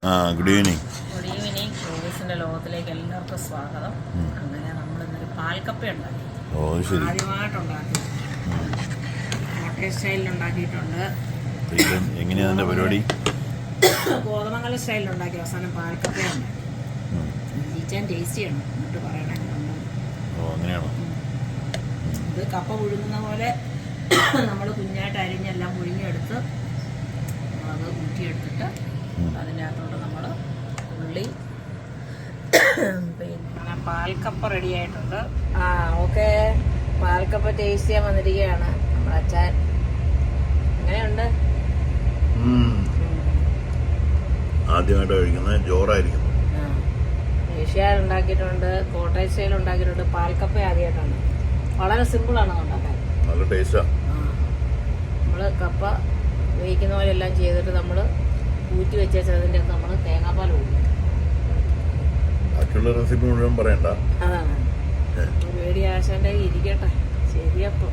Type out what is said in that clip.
Good evening. Good evening. ടൂറിസ്റ്റിന്റെ ലോകത്തിലേക്ക് എല്ലാവർക്കും സ്വാഗതം. അങ്ങനെ നമ്മളിന്നൊരു പാൽക്കപ്പ ഉണ്ടാക്കി. ആദ്യമായിട്ടുണ്ടാക്കി. കോട്ടയം സ്റ്റൈലിൽ ഉണ്ടാക്കിയിട്ടുണ്ട്. എങ്ങനെയാ അതിന്റെ പരിപാടി? കോതമംഗലം സ്റ്റൈലിൽ ഉണ്ടാക്കി. അവസാനം പാൽക്കപ്പയാണ്. ടേസ്റ്റ് ചെയ്യണം എന്നിട്ട് പറയണം. അങ്ങനെയാണോ? ഇത് കപ്പ പുഴുങ്ങുന്ന പോലെ നമ്മൾ കുഞ്ഞായിട്ട് അരിഞ്ഞെല്ലാം പുഴുങ്ങിയെടുത്ത് അത് ഊറ്റിയെടുത്തിട്ട് അതിനകത്തോട്ട് നമ്മൾ ഉള്ളി പിന്നെ പാൽക്കപ്പ റെഡി ആയിട്ടുണ്ട്. ഓക്കെ, പാൽക്കപ്പ ടേസ്റ്റ് ചെയ്യാൻ വന്നിരിക്കുകയാണ് നമ്മുടെ അച്ഛൻ. എങ്ങനെയുണ്ട്? ആദ്യമായിട്ട് കഴിക്കുന്നത് ജോറായിരിക്കും. ഏഷ്യാർ ഉണ്ടാക്കിയിട്ടുണ്ട്, കോട്ടയം സ്റ്റൈൽ ഉണ്ടാക്കിയിട്ടുണ്ട്. പാൽക്കപ്പ ആദ്യമായിട്ടാണ്. വളരെ സിമ്പിളാണ് ഉണ്ടാക്കാൻ. നല്ല ടേസ്റ്റാ. നമ്മൾ കപ്പ വേവിക്കുന്ന പോലെ എല്ലാം ചെയ്തിട്ട് നമ്മൾ ഊറ്റി വെച്ചതിൻ്റെ നമ്മൾ തേങ്ങാപ്പാൽ ഊറ്റും. ബാക്കിയുള്ള റെസിപ്പി മുഴുവൻ പറയണ്ട. അതാണ് ഒരു പേടി ആശാൻ്റെ ഇരിക്കട്ടെ. ശരിയപ്പോൾ